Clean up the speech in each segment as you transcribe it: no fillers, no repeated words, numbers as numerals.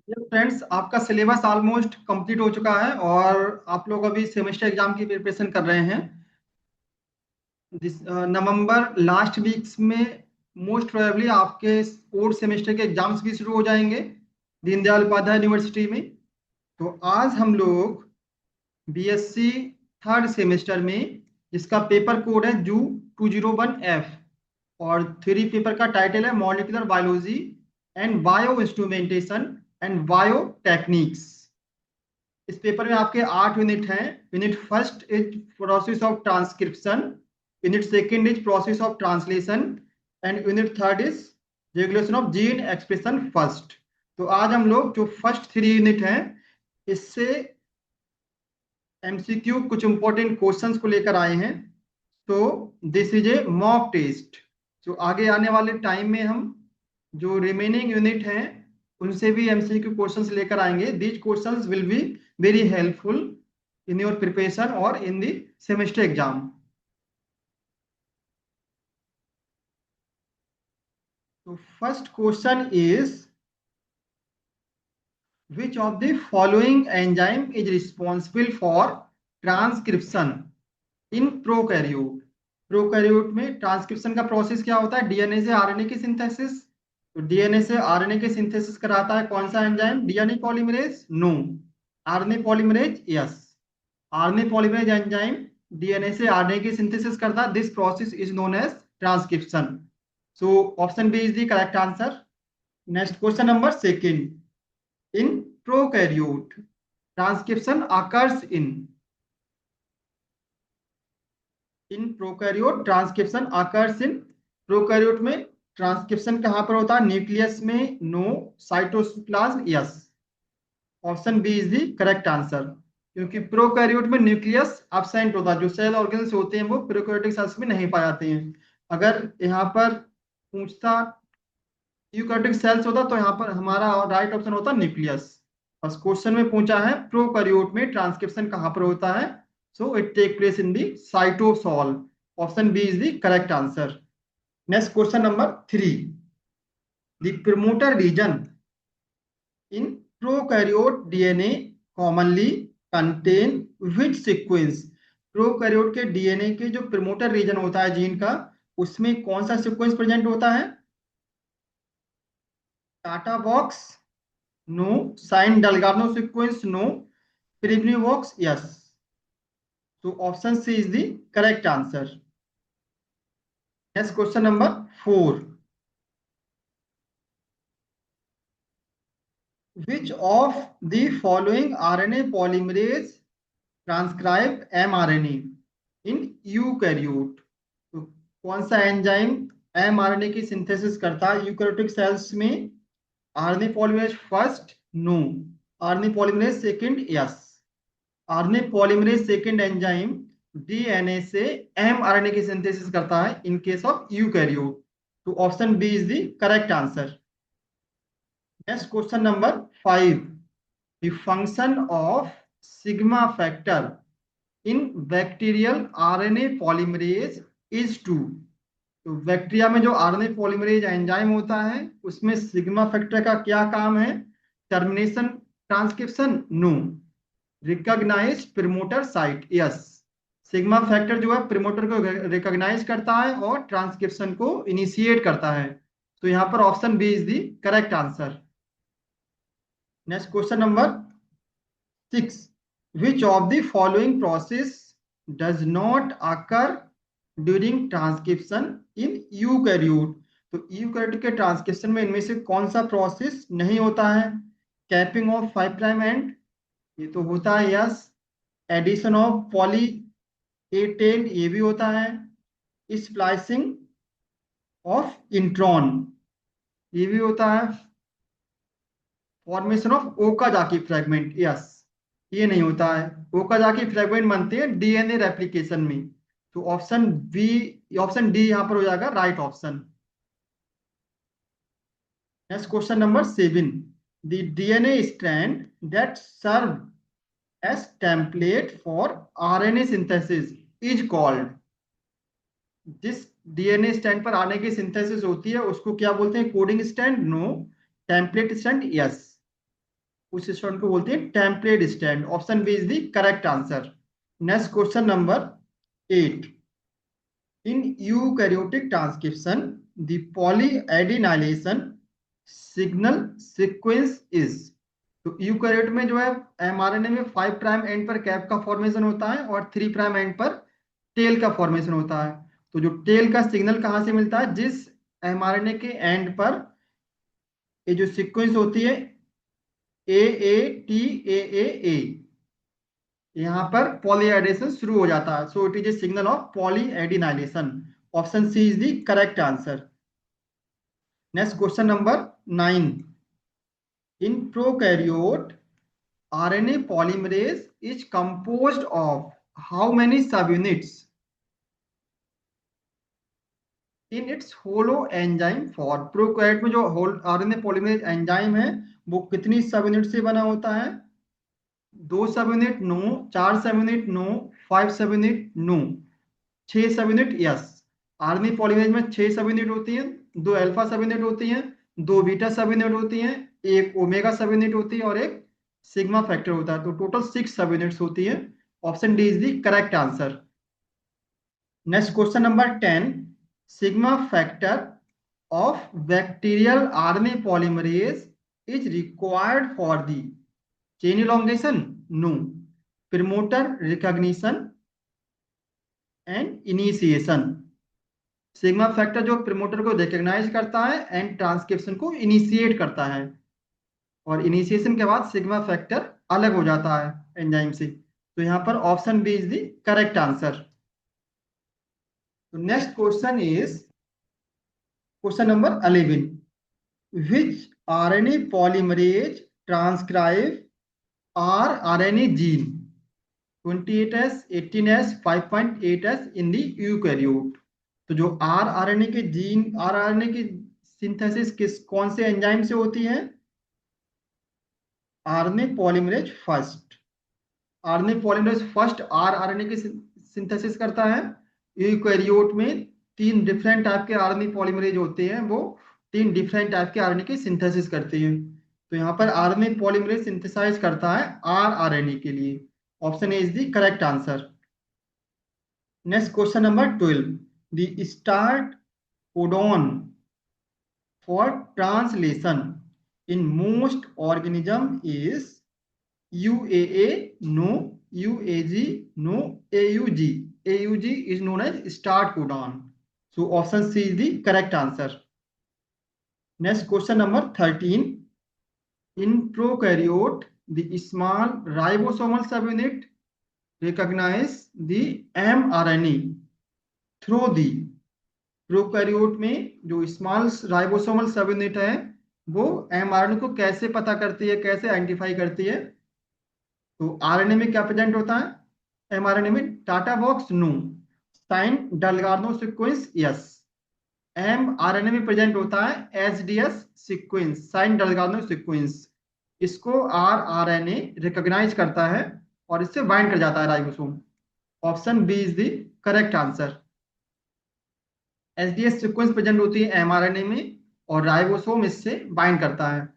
ये फ्रेंड्स, आपका syllabus almost complete हो चुका है और आप लोग अभी सेमेस्टर एग्जाम की प्रिपरेशन कर रहे हैं। नवंबर लास्ट वीक्स में मोस्ट प्रोबेबली आपके फोर्थ सेमेस्टर के एग्जाम्स भी शुरू हो जाएंगे दीनदयाल उपाध्याय यूनिवर्सिटी में। तो आज हम लोग बीएससी थर्ड सेमेस्टर में, जिसका पेपर कोड है जू 201F, और थ्योरी पेपर का टाइटल है molecular biology and bio instrumentation and bio techniques. इस पेपर में आपके 8 यूनिट हैं। Unit first is process of transcription, unit second is process of translation and unit third is regulation of gene expression first. तो आज हम लोग जो first 3 unit हैं, इससे एमसीक्यू कुछ इंपॉर्टेंट क्वेश्चंस को लेकर आए हैं। तो this is a mock test. तो आगे आने वाले टाइम में हम जो रिमेनिंग यूनिट हैं उनसे भी एमसीक्यू क्वेश्चंस लेकर आएंगे। These questions will be very helpful in your preparation और इन द सेमेस्टर एग्जाम। तो first question is, which of the following enzyme is responsible for transcription in prokaryote? Prokaryote में transcription का process क्या होता है? DNA से RNA की synthesis. तो डीएनए से आरएनए की सिंथेसिस कराता है कौन सा enzyme? DNA polymerase? No. RNA polymerase? Yes. RNA polymerase enzyme DNA से आरएनए की सिंथेसिस करता है। This process is known as transcription. So option B is the correct answer. Next question number second, in prokaryote transcription occurs in prokaryote transcription occurs in. Prokaryote में transcription कहां पर होता है? Nucleus में? No. Cytoplasm? Yes. Option B is the correct answer, क्योंकि prokaryote में nucleus absent होता है। जो सेल ऑर्गेन्स होते हैं वो प्रोकैरियोटिक सेल्स में नहीं पाए जाते हैं। अगर यहाँ पर पूछता यूकैरियोटिक सेल्स होता तो यहाँ पर हमारा राइट ऑप्शन होता न्यूक्लियस। बस क्वेश्चन में पूछा है प्रोकैरियोट में ट्रांसक्रिप्शन कहां पर होता है, so it take place in the cytosol. Option B is the correct answer. Next question number 3, the promoter region in prokaryote DNA commonly contain which sequence? Prokaryote के डीएनए के जो प्रमोटर रीजन होता है gene का, उसमें कौन सा sequence present होता है? TATA box? No. Shine Dalgarno sequence? No. Pribnow box? Yes. तो option C is the correct answer. Next question number 4, which of the following RNA polymerase transcribe mRNA in eukaryote? तो कौन सा एंजाइम mRNA की synthesis करता है eukaryotic cells में? RNA polymerase first? No. RNA polymerase second? Yes. RNA polymerase second enzyme DNA से mRNA की synthesis करता है इन केस ऑफ यूकैरियोट। तो option B is the correct answer. Next question number 5, the function of sigma factor in bacterial RNA polymerase is to. तो bacteria में जो RNA polymerase enzyme होता है उसमें सिग्मा फैक्टर का क्या काम है? Termination transcription? No. Recognize promoter site? Yes. Sigma factor जो है प्रमोटर को रिकॉग्नाइज करता है और ट्रांसक्रिप्शन को इनिशिएट करता है। तो यहाँ पर option B is the correct answer. Next question number 6, which of the following process does not occur during transcription in eukaryote? तो यूकैरियोट के ट्रांसक्रिप्शन में इनमें से कौन सा प्रोसेस नहीं होता है? कैपिंग ऑफ 5 प्राइम एंड, ये तो होता है yes. Addition of poly A tail, ये भी होता है। स्प्लाइसिंग ऑफ इंट्रॉन, ये भी होता है। Formation of Okazaki fragment, yes, ये नहीं होता है। ओकाजाकी फ्रैगमेंट बनते हैं डीएनए रेप्लिकेशन में। तो ऑप्शन बी, ऑप्शन डी यहां पर हो जाएगा right option. Next question number 7, the DNA strand that serve as template for RNA synthesis is called. जिस डीएनए स्टैंड पर आरएनए की सिंथेसिस होती है उसको क्या बोलते हैं? Coding strand? No. Template strand? Yes. उस स्टैंड को बोलते हैं template strand. Option B is the correct answer. Next question number 8। In eukaryotic transcription the polyadenylation signal sequence is. तो यूकैरियोट में जो है एमआरएनए में 5 प्राइम एंड पर कैप का फॉर्मेशन होता है और 3 प्राइम एंड पर टेल का फॉर्मेशन होता है। तो जो टेल का सिग्नल कहाँ से मिलता है, जिस एमआरएनए के एंड पर ये जो सीक्वेंस होती है ए ए टी ए ए, यहाँ पर पॉलीएडेशन शुरू हो जाता है। So it is a signal of polyadenylation. Option C is the correct answer. Next question number 9। In prokaryote RNA polymerase is composed of how many subunits in its holoenzyme for. Prokaryote में जो whole RNA polymerase enzyme है वो कितनी सब unit से बना होता है? 2 सब यूनिट, नो। 4 सब यूनिट, नो। 5 सब यूनिट, नो। 6 सब यूनिट, यस। आरएनए पॉलीमरेज में 6 सब यूनिट होती हैं। 2 अल्फा सब यूनिट होती हैं, 2 बीटा सब यूनिट होती हैं, एक ओमेगा सब यूनिट होती है और एक सिग्मा फैक्टर होता है। तो टोटल 6 सब यूनिट्स होती है। Option D is the correct answer. Next question number 10। Sigma factor of bacterial RNA polymerase is required for the chain elongation, no. Promoter recognition and initiation. Sigma factor जो promoter को recognize करता है and transcription को initiate करता है, और initiation के बाद सिग्मा फैक्टर अलग हो जाता है एंजाइम से। तो यहाँ पर option B is the correct answer. तो next question is question number 11। Which RNA polymerase transcribe rRNA gene 28S, 18S, 5.8S in the eukaryote. तो जो rRNA के जीन, rRNA की सिंथेसिस कौन से एंजाइम से होती है? RNA polymerase first. RNA polymerase first rRNA की सिंथेसिस करता है। यूकैरियोट में 3 डिफरेंट टाइप के आरएनए पॉलीमरेज होते हैं, वो 3 डिफरेंट टाइप के आरएनए की सिंथेसिस करते हैं। तो यहाँ पर आरएनए पॉलीमरेज सिंथेसाइज करता है rRNA के लिए। Option A is the correct answer. Next question number 12। The start codon for translation in most organism is UAA, no. UAG, no. AUG. AUG is known as start codon. So option C is the correct answer. Next question number 13. In prokaryote, the small ribosomal subunit recognize the mRNA through the। Prokaryote में जो small ribosomal सब unit है वो mRNA को कैसे पता करती है, कैसे आइडेंटिफाई करती है? तो आरएनए में क्या प्रेजेंट होता है? एमआरएनए में TATA box, no. Shine Dalgarno sequence, yes. MRNA में प्रेजेंट होता है SDS sequence, Shine Dalgarno sequence. इसको आरआरएनए रिकॉग्नाइज करता है और इससे बाइंड कर जाता है ribosome. Option B is the correct answer. SDS sequence present होती है एमआरएनए में और राइबोसोम इससे बाइंड करता है।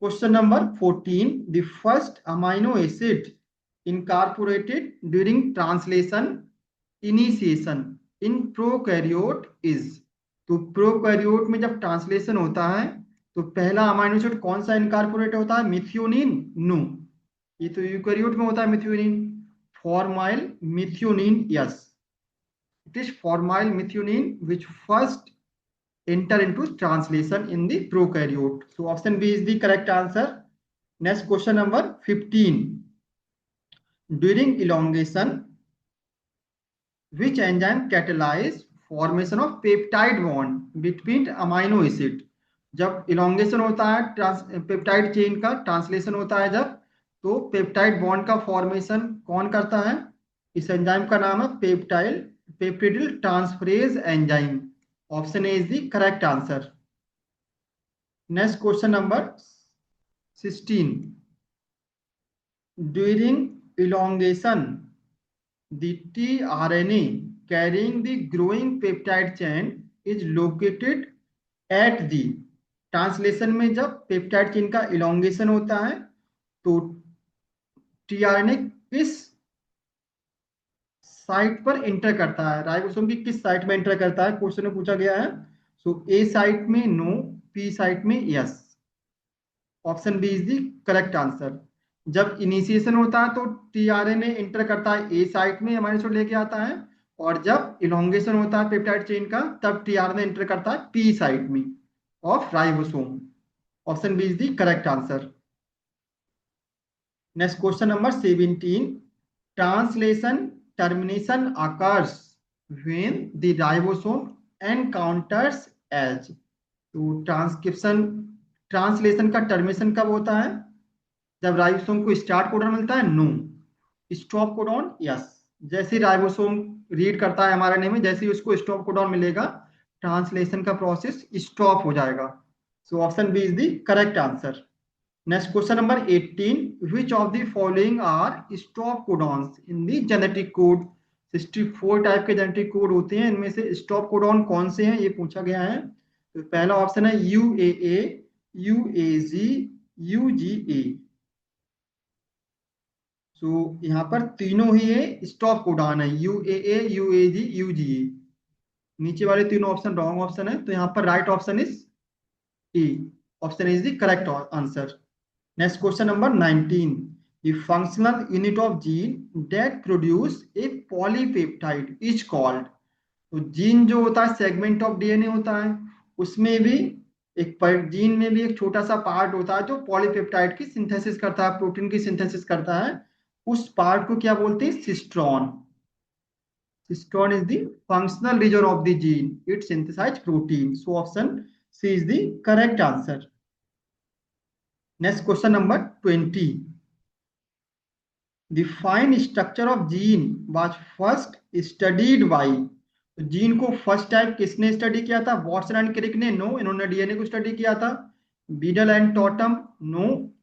Question number 14. The first amino acid incorporated during translation initiation in prokaryote is। तो प्रोकैरियोट में जब ट्रांसलेशन होता है तो पहला अमाइनो एसिड कौन सा इनकॉर्पोरेट होता है? Methionine, no. ये तो यूकैरियोट में होता है methionine. Formyl methionine, yes. It is formyl methionine which first enter into translation in the prokaryote. So option B is the correct answer. Next question number 15. During elongation, which enzyme catalyze formation of peptide bond between amino acid? जब elongation होता है, peptide chain का translation होता है जब, तो peptide bond का formation कौन करता है? इस एंजाइम का नाम है peptidyl transferase enzyme. Option A is the correct answer. Next question number 16. During elongation, the tRNA carrying the growing peptide chain is located at the translation में जब पेप्टाइड चेन का इलोंगेशन होता है तो टीआरएनए किस साइट पर enter करता है, राइबोसोम की किस साइट में एंटर करता है, क्वेश्चन में पूछा गया है। सो ए साइट में नो, पी साइट में yes. Option B is the correct answer. जब इनिशिएशन होता है तो टीआरएनए एंटर करता है ए साइट में, हमारे से लेके आता है, और जब इलोंगेशन होता है पेप्टाइड चेन का तब टीआरएनए एंटर करता है पी साइट में of ribosome. Option B is the correct answer. Next question number 17। Translation termination occurs when the ribosome encounters edge। तो ट्रांसलेशन का टर्मिनेशन कब होता है, जब राइबोसोम को स्टार्ट कोडॉन मिलता है, नो। Stop codon, yes. जैसे राइबोसोम रीड करता है हमारे ने में, जैसे ही उसको स्टॉप कोडॉन मिलेगा ट्रांसलेशन का प्रोसेस स्टॉप हो जाएगा। So option B is the correct answer. Next question number 18। Which of the following are stop codons in the genetic code. 64 type के जेनेटिक कोड होते हैं, इनमें से स्टॉप कोडॉन कौन से हैं ये पूछा गया है। तो पहला ऑप्शन है UAA, UAG, UGA। सो यहाँ पर तीनों ही है स्टॉप कोडॉन है, UAA, UAG, UGA। नीचे वाले तीनों ऑप्शन रॉन्ग ऑप्शन है, तो यहाँ पर right option is E। Option is the correct answer. Next question number 19. The functional unit of gene that produce a polypeptide is called। तो जीन जो होता है सेगमेंट ऑफ डीएनए होता है, उसमें भी एक जीन में भी एक छोटा सा पार्ट होता है जो पॉलीपेप्टाइड की सिंथेसिस करता है, प्रोटीन की सिंथेसिस करता है। उस पार्ट को क्या बोलते हैं, cistron. Cistron is the functional region of the gene, it synthesize protein. So option C is the correct answer. Next question number 20. The fine structure of gene was first studied by। तो gene को first type किसने study किया था, Watson and Crick ने, no. इन्होंने DNA को study किया था। Beadle and Tatum, no.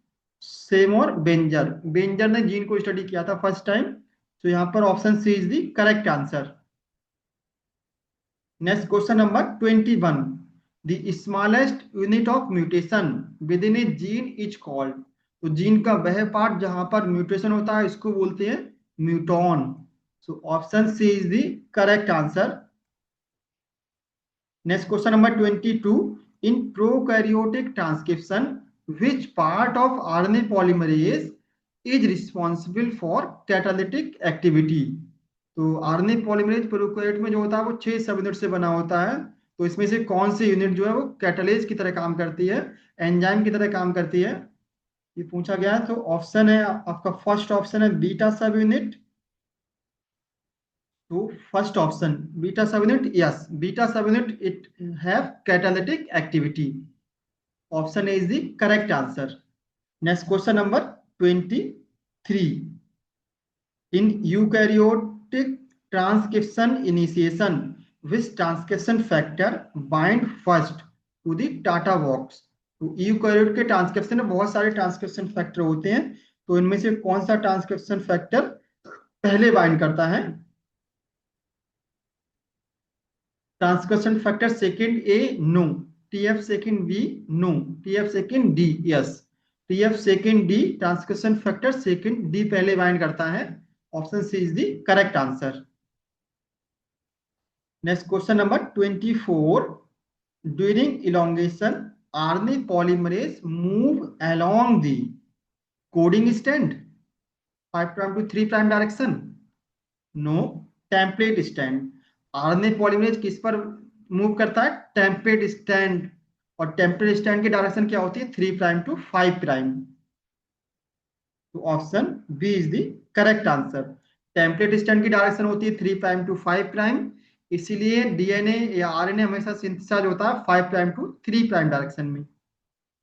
Seymour Benzer, Benzer ने जीन को स्टडी किया था फर्स्ट टाइम। तो यहाँ पर option C is the correct answer. Next question number 21। The smallest unit of mutation within a gene is called. तो gene का वह पार्ट जहां पर म्यूटेशन होता है इसको बोलते हैं muton. So option C is the correct answer. Next question number 22। In prokaryotic transcription which part of RNA polymerase is responsible for catalytic activity. तो आरएनए पॉलीमरेज प्रोकैरियोट में जो होता है वो 6 सब यूनिट से बना होता है। तो इसमें से कौन सी यूनिट जो है वो कैटालेज की तरह काम करती है, एंजाइम की तरह काम करती है, ये पूछा गया है। तो ऑप्शन है आपका, फर्स्ट ऑप्शन है बीटा सब यूनिट। तो फर्स्ट ऑप्शन बीटा सब यूनिट, यस, बीटा सब unit it have catalytic activity. Option A is the correct answer. Next question number 23। In eukaryotic transcription initiation which transcription factor bind first to the TATA box. तो eukaryote के transcription में बहुत सारे transcription factor होते हैं, तो इनमें से कौन सा ट्रांसक्रिप्शन फैक्टर पहले बाइंड करता है। Transcription factor second A, no. TF second B, no. TF second D, yes. TF second D, transcription factor second D पहले बाइंड करता है। Option C is the correct answer. Next question number 24. During elongation, RNA polymerase move along the coding strand 5' to 3' direction, no। template strand, RNA polymerase किस पर move करता है, template stand. और template stand की direction क्या होती है, 3' to 5'। तो option B is the correct answer. Template stand की डायरेक्शन होती है 3' to 5', इसीलिए डीएनए या आरएनए हमेशा सिंथेसाइज होता है 5' to 3' डायरेक्शन में।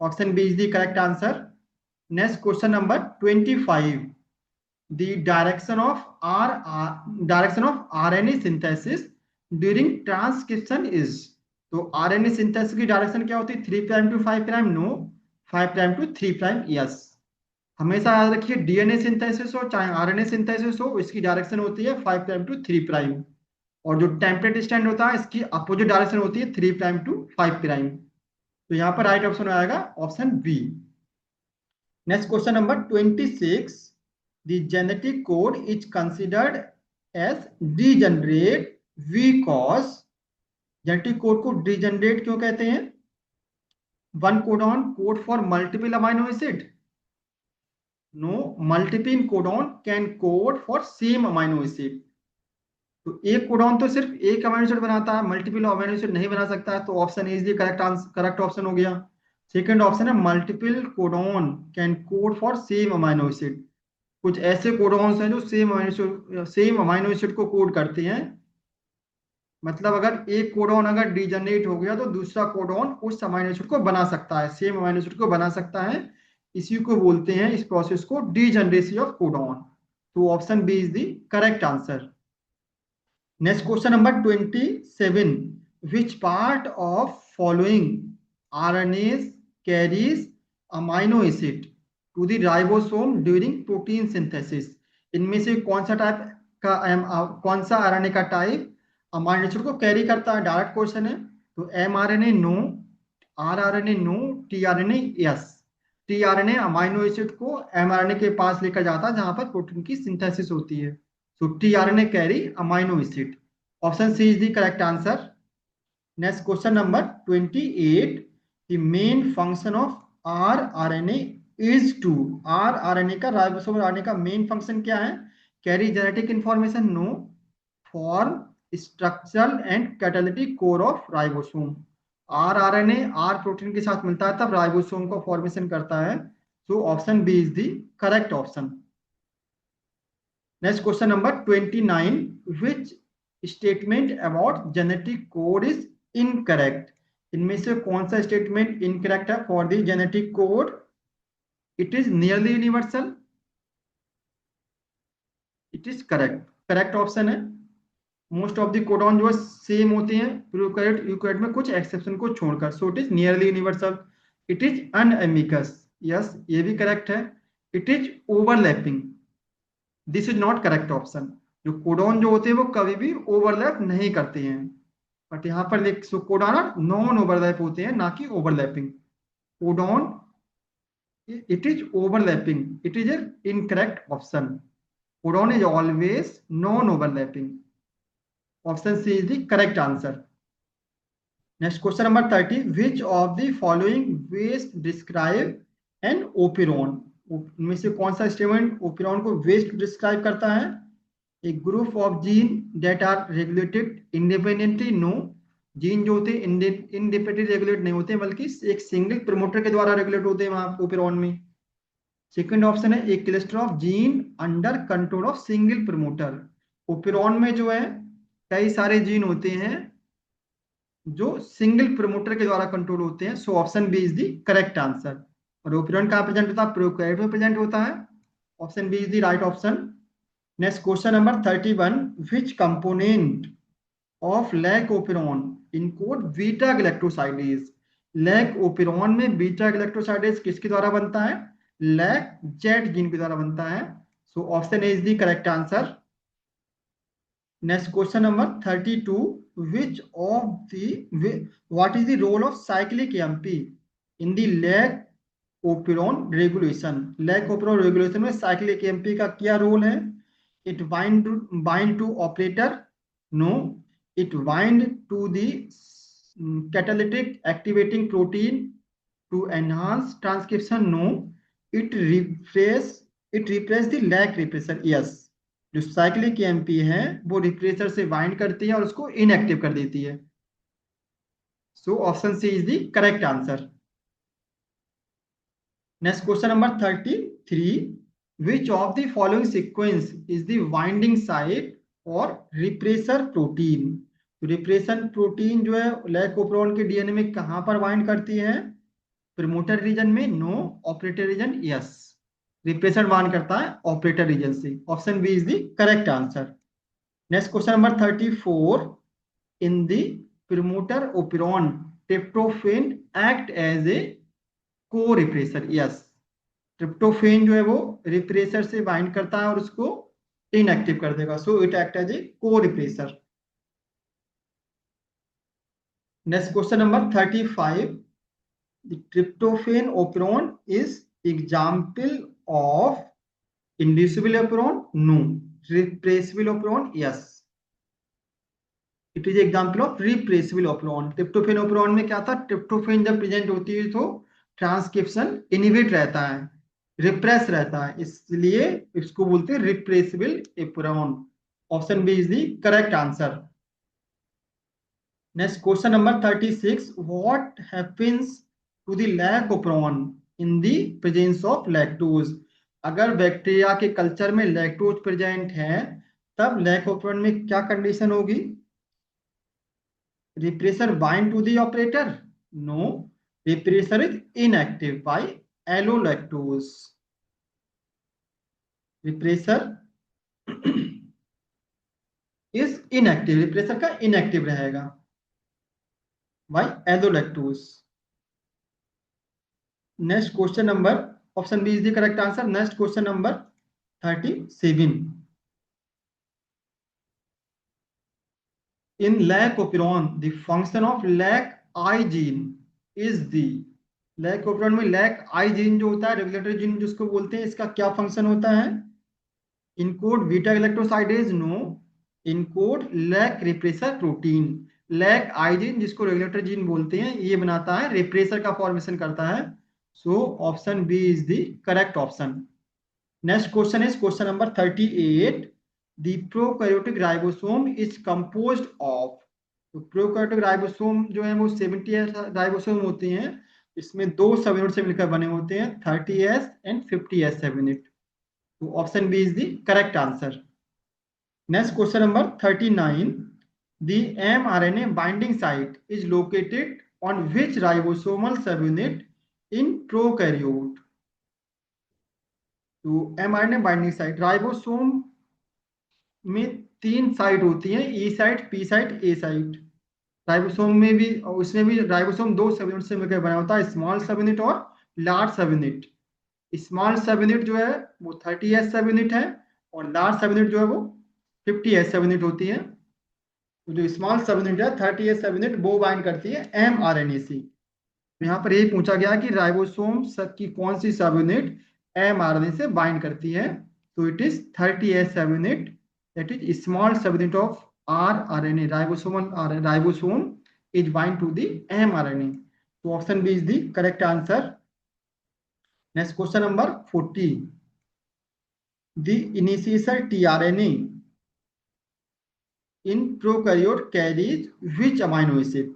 Option B is the correct answer. Next question number 25। The direction of RNA synthesis during transcription is. तो आरएनए सिंथेसिस की डायरेक्शन क्या होती है, 3' to 5', नो। 5' to 3', yes. हमेशा याद रखिए डीएनए सिंथेसिस हो चाहे आरएनए सिंथेसिस हो, इसकी डायरेक्शन होती है 5' to 3'। और जो टेम्पलेट स्टैंड होता है इसकी अपोजिट डायरेक्शन होती है 3' to 5'। तो यहाँ पर राइट ऑप्शन आएगा option B. Next question number 26, the genetic code is considered as degenerate because, genetic code को डीजेनरेट क्यों कहते हैं? One codon code for multiple amino acid? No, multiple codon can code for same amino acid. तो एक codon तो सिर्फ एक amino acid बनाता है, मल्टीपल अमाइनो एसिड नहीं बना सकता है, तो option A is the correct answer, correct option हो गया। सेकंड ऑप्शन है multiple codon can code for same amino acid. कुछ ऐसे कोडॉन्स हैं जो सेम अमाइनो एसिड को कोड करते हैं। मतलब अगर एक कोडॉन अगर डीजनरेट हो गया तो दूसरा कोडॉन उस अमाइनो एसिड को बना सकता है, सेम अमाइनो एसिड को बना सकता है। इसी को बोलते हैं, इस प्रोसेस को, डीजनरेसी ऑफ कोडॉन। तो option B is the correct answer. Next question number 27, which part of following RNAs carries amino acid to the ribosome during protein synthesis? इनमें से कौन सा टाइप का कौन सा आरएनए का टाइप अमाइनो एसिड को कैरी करता है? डायरेक्ट क्वेश्चन है। तो mRNA no, rRNA no, tRNA yes. TRNA amino acid को एमआरएनए के पास लेकर जाता है जहां पर प्रोटीन की सिंथेसिस होती है। So tRNA carry amino acid. Option C is the correct answer. Next question number 28. The main function of rRNA is to, rRNA का, राइबोसोमल आरएनए का मेन फंक्शन क्या है? Carry genetic information no, form structural and catalytic core of ribosome. rRNA आर protein के साथ मिलता है तब राइबोसोम को फॉर्मेशन करता है। So option B is the correct option. Next question number 29, which statement about genetic code is incorrect? इनमें से कौन सा स्टेटमेंट इनकरेक्ट है for the genetic code? It is nearly universal, it is correct, correct option है। Most of the codon जो है same होते हैं प्रोकैरियोट यूकैरियोट में, कुछ एक्सेप्शन को छोड़कर। So it is nearly universal. It is unambiguous, yes ये भी करेक्ट है। It is overlapping, this is not correct option. जो कोडॉन जो होते हैं वो कभी भी ओवरलैप नहीं करते हैं, बट यहाँ पर देख, सो कोडॉन नॉन ओवरलैप होते हैं, ना कि overlapping. Codon it is overlapping, it is a incorrect option. Codon is always non overlapping. Option C is the correct answer. Next question number 30, which of the following best describe an operon? इनमें से कौन सा statement ओपिरॉन को waste describe करता है? A group of gene that are regulated independently, no, gene जो होते हैं इंडिपेंडेंटली रेगुलेट नहीं होते बल्कि एक सिंगल प्रमोटर के द्वारा रेगुलेट होते हैं वहां ओपेरॉन में। सेकंड ऑप्शन है, एक cluster of gene under control of single promoter. Operon में जो है कई सारे जीन होते हैं जो सिंगल प्रमोटर के द्वारा कंट्रोल होते हैं। So option B is the correct answer. और ओपेरॉन कहाँ प्रेजेंट होता है? प्रोकैरियोट में प्रेजेंट होता है। Option B is the right option. Next question number 31, which component of lac operon encode beta galactosidase? Lac operon में बीटा गैलेक्टोसाइडेज किसके द्वारा बनता है? लैक जेट जीन के द्वारा बनता है। So option A is the correct answer. Next question number 32, which of the what is the role of cyclic AMP in the lac operon regulation? Lac operon regulation में cyclic AMP का क्या role है? It bind to operator, no. It bind to the catalytic activating protein to enhance transcription, no. It repress the lac repressor, yes. जो cyclic AMP है वो repressor से bind करती है और उसको इनएक्टिव कर देती है। So option C is the correct answer. Next question number 33, which of the following sequence is the binding site और रिप्रेसर प्रोटीन? रिप्रेशन प्रोटीन जो है लैक ओपेरॉन के डीएनए में कहां पर बाइंड करती है? प्रमोटर रीजन में, no. Operator region, yes. Repressor bind करता है ऑपरेटर रीजन से। Option B is the correct answer. Next question number 34, in the promoter operon tryptophan act as a corepressor, yes. Tryptophan जो है वो repressor से bind करता है और उसको इनएक्टिव कर देगा। So it act as a corepressor. Next question number 35, The tryptophan operon is example of inducible operon? No. Repressible operon? Yes. It is example of repressible operon. tryptophan operon में क्या था? tryptophan जब present होती है तो transcription inhibit रहता है, repress रहता है, इसलिए इसको बोलते हैं repressible operon. Option B is the correct answer. Next question number 36. What happens to the lac operon in the presence of lactose? अगर बैक्टीरिया के कल्चर में लैक्टोज प्रेजेंट है तब लैक ओपेरॉन में क्या कंडीशन होगी? Repressor bind to the operator? No. Repressor is inactive by allolactose. Repressor is inactive. Repressor का inactive रहेगा by allolactose. Next question number, option B is the correct answer. Next question number 37. In lac operon, the function of lac I gene is the lac operon में lac I gene जो होता है regulatory gene जिसको बोलते हैं, इसका क्या function होता है? Encode beta galactosidase? No. Encode lac repressor protein. Lac I gene जिसको रेगुलेटर जीन बोलते हैं ये बनाता है, रिप्रेसर का फॉर्मेशन करता है. So option B is the correct option. Next question is question number 38. The prokaryotic ribosome is composed of. तो प्रोकैरियोटिक राइबोसोम जो है वो 70S राइबोसोम होते हैं. इसमें दो सब यूनिट से मिलकर बने होते हैं, 30S and 50S subunit. तो option B is the correct answer. Next question number 39. The mRNA binding site is located on which ribosomal subunit in prokaryote? तो mRNA binding site राइबोसोम में 3 site होती हैं, ई site, P site, ए site. Ribosome में भी, उसमें भी ribosome 2 सब unit से मिलकर बना होता है, स्मॉल सब यूनिट और लार्ज सब यूनिट. स्मॉल सब यूनिट जो है वो 30S सब यूनिट है और लार्ज सब यूनिट जो है वो 50S सब यूनिट होती है. तो जो स्मॉल सब यूनिट है 30S सब यूनिट वो बाइंड करती है mRNA से. यहाँ पर यही पूछा गया कि राइबोसोम की कौन सी सब यूनिट mRNA से बाइंड करती है. तो it is 30S sub unit, that is small sub unit of rRNA. Ribosome is bind to the mRNA. तो option B is the correct answer. Next question number 40. The initial tRNA in prokaryote carries which amino acid?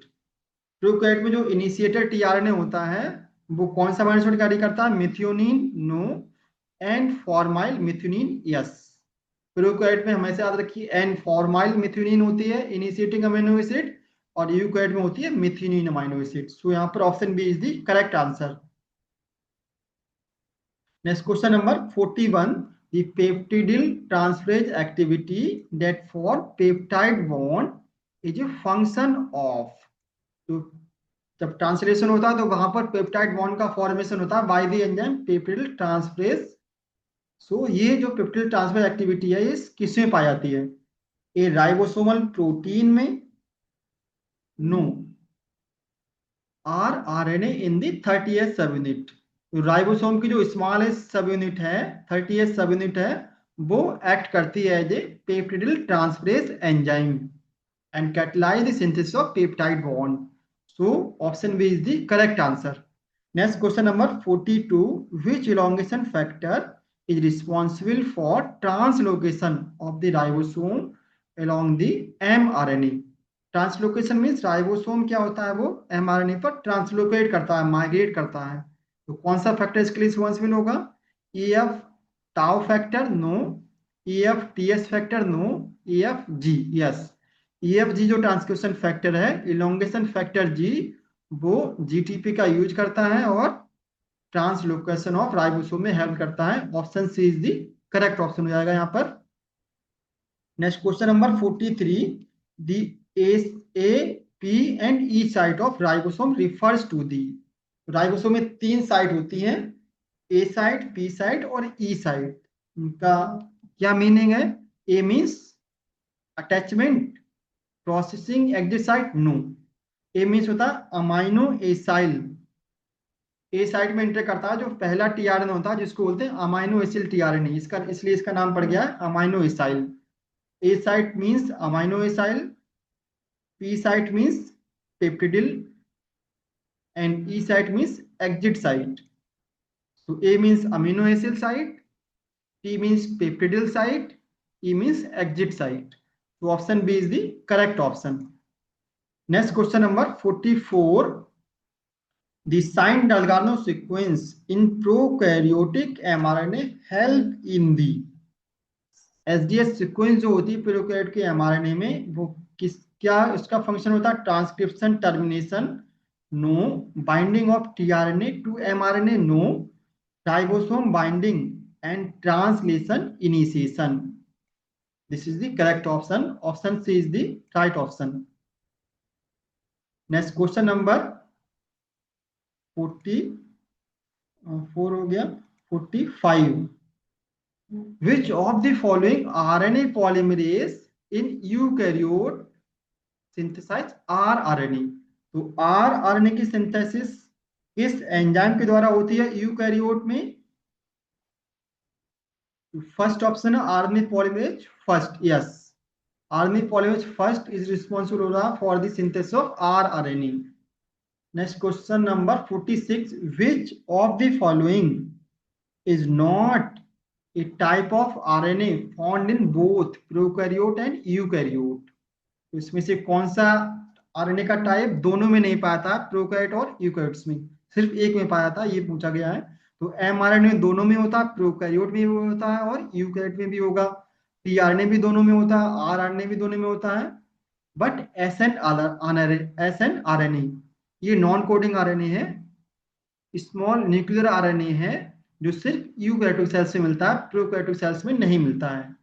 Prokaryote में जो initiator tRNA होता है वो कौन सा amino acid carry करता है? Methionine? No. And formyl methionine? Yes. Prokaryote में हमेशा याद रखिए एन फॉर्माइल मिथियोनिन होती है इनिशिएटिंग अमाइनो एसिड और यूकैरियोट में होती है मिथियोनिन अमाइनो एसिड. सो यहाँ पर option B is the correct answer. Next question number 41. The peptidyl transferase activity that for peptide bond is a function of. तो जब ट्रांसलेशन होता है तो वहां पर पेप्टाइड बॉन्ड का फॉर्मेशन होता है बाय द एंजाइम पेप्टिडिल ट्रांसफरेज. सो ये जो पेप्टिडिल ट्रांसफरेज एक्टिविटी है ये किसमें पाई जाती है? ए राइबोसोमल प्रोटीन में? No. rRNA in the 30S sub unit. तो राइबोसोम की जो स्मॉल सब यूनिट है 30S सब यूनिट है वो एक्ट करती है as a peptidyl transferase enzyme and catalyse the synthesis of peptide bond. So option B is the correct answer. Next question number 42. Which elongation factor is responsible for translocation of the ribosome along the mRNA? Translocation means ribosome क्या होता है वो mRNA पर translocate करता है, migrate करता है. तो कौन सा फैक्टर इसके लिए रिस्पॉन्सिबल होगा? EF tau factor? No. EF TS फैक्टर? No. EF G? Yes. EF G जो ट्रांसक्रिप्शन फैक्टर है, इलोंगेशन फैक्टर G, वो GTP का यूज करता है और ट्रांसलोकेशन ऑफ राइबोसोम में हेल्प करता है. Option C is the correct option हो जाएगा यहाँ पर. Next question number 43. The A, P and E site of ribosome refers to the. Ribosome में 3 साइट होती हैं, ए साइट, पी साइट और ई साइट. इनका क्या मीनिंग है? A means attachment, processing, exit site? No. A means होता है अमाइनो एसाइल ए साइट में एंटर करता है जो पहला टीआरएन होता है जिसको बोलते हैं अमाइनो एसिल टीआरएनए, इसका इसलिए इसका नाम पड़ गया है aminoacyl. A site means aminoacyl, P site means peptidyl, and E site means exit site. So A means amino acid site, P means peptidyl site, E means exit site. So option B is the correct option. Next question number 44. The signed Dalgarno sequence in prokaryotic mRNA help in the SDS sequence जो होती है prokaryote के mRNA में, वो किस क्या उसका function होता है? Transcription termination no, binding of tRNA to mRNA no, ribosome binding and translation initiation. This is the correct option. Option C is the right option. Next question number 44 हो गया, 45. Which of the following RNA polymerase in eukaryote synthesize rRNA? तो rRNA की synthesis किस enzyme के द्वारा होती है eukaryote में? फर्स्ट ऑप्शन है RNA polymerase first, yes, RNA polymerase first is responsible for the synthesis of rRNA. Next question number 46. Which of the following is not a type of RNA found in both prokaryote and eukaryote? तो इसमें से कौन सा RNA का type दोनों में नहीं पाया था, प्रोकैरियोट और यूकैरियोट्स में सिर्फ एक में पाया था, ये पूछा गया है। तो एमआरएनए दोनों में होता है, प्रोकैरियोट में भी होता है और यूकैरियोट में भी होगा। टीआरएनए भी दोनों में होता है, आरआरएनए भी दोनों में होता है, बट एसएनआरएनए ये नॉन कोडिंग आरएनए है, स्मॉल न्यूक्लियर आरएनए है, जो सिर्फ यूकैरियोटिक सेल्स से मिलता है, प्रोकैरियोटिक सेल्स में नहीं मिलता है।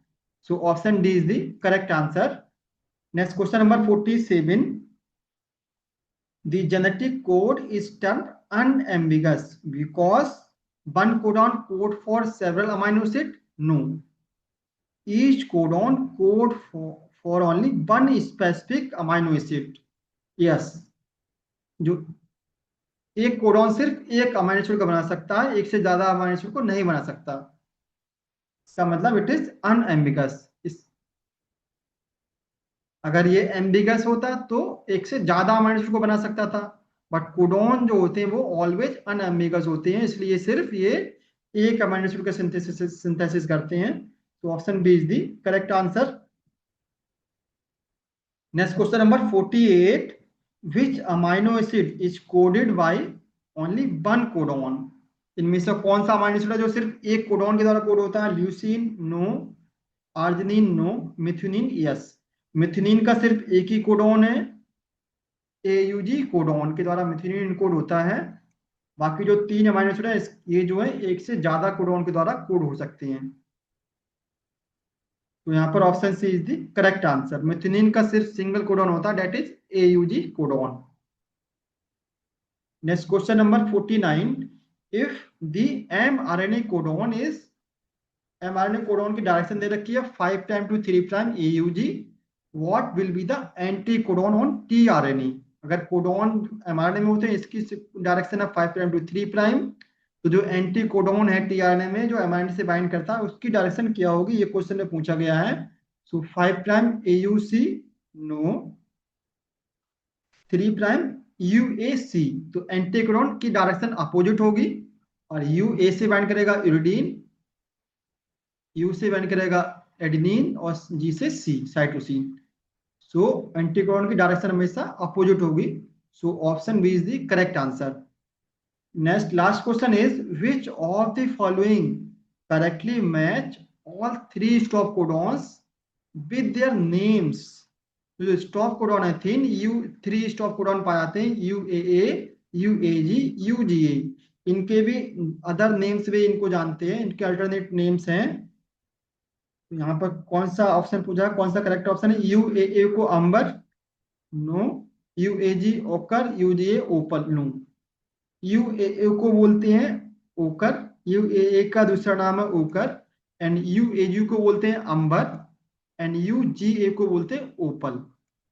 So option D is the correct answer. Next question number 47. The genetic code is termed unambiguous because one codon code for several amino acid? No. Each codon code for only one specific amino acid? Yes. जो एक codon सिर्फ एक amino acid को बना सकता है, एक से ज्यादा अमीनो एसिड को नहीं बना सकता। इसका मतलब इट इज अनएम्बिगस। अगर ये एम्बिगस होता तो एक से ज्यादा अमीनो एसिड को बना सकता था, बट कोडॉन जो होते हैं वो ऑलवेज अनएम्बिगस होते हैं, इसलिए सिर्फ ये एक अमीनो एसिड का सिंथेसिस करते हैं। तो option B is the correct answer. Next question number 48. Which amino acid is coded by only one codon? इनमें से कौन सा अमीनो एसिड है जो सिर्फ एक कोडॉन के द्वारा कोड होता है? Leucine no, arginine no, methionine yes. Methionine का सिर्फ एक ही कोडॉन है, एयूजी कोडॉन के द्वारा मिथ्योनिन कोड होता है। बाकी जो तीन अमीनो एसिड है ये जो है एक से ज्यादा कोडॉन के द्वारा कोड हो सकते हैं। तो यहाँ पर option C is the correct answer. Methionine का सिर्फ सिंगल कोडॉन होता है, that is AUG codon. Next question number 49. If the mRNA codon is, mRNA codon की डायरेक्शन दे रखी है 5' to 3' AUG, what will be the anticodon on tRNA? अगर codon mRNA में होते हैं इसकी डायरेक्शन है 5' to 3', तो जो एंटी कोडॉन है टीआरएनए में जो एमआरएनए से बाइंड करता है उसकी डायरेक्शन क्या होगी, ये क्वेश्चन में पूछा गया है। सो 5' एयूसी नो, 3' यूएसी, तो एंटी कोडॉन की डायरेक्शन अपोजिट होगी, और यूए से बाइंड करेगा यूरिडीन, यू से बाइंड करेगा एडेनिन, और जी से C cytosine. So anticodon की डायरेक्शन हमेशा अपोजिट होगी। So option B is the correct answer. Next last question is which of the following correctly match all three stop codons with their names? जो स्टॉप कोडॉन है तीन, you three stop codon पाए जाते हैं, यूएए, यूएजी, यूजीए। इनके भी अदर नेम्स भी इनको जानते हैं, इनके अल्टरनेट नेम्स हैं। तो यहाँ पर कौन सा ऑप्शन पूछा है, कौन सा करेक्ट ऑप्शन है? यूएए को अंबर नो, यूएजी ओकर, यूजीए ओपल नो। यूएए को बोलते हैं ओकर, यूएए का दूसरा नाम है ओकर, एंड यूएजी को बोलते हैं अंबर, एंड यूजीए को बोलते हैं ओपल।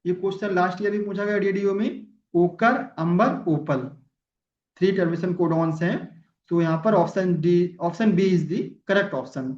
ये क्वेश्चन लास्ट ईयर भी पूछा गया डीडीओ में, ओकर, अंबर, ओपल। 3 टर्मिनेशन कोडॉन्स हैं। तो यहाँ पर option B is the correct option.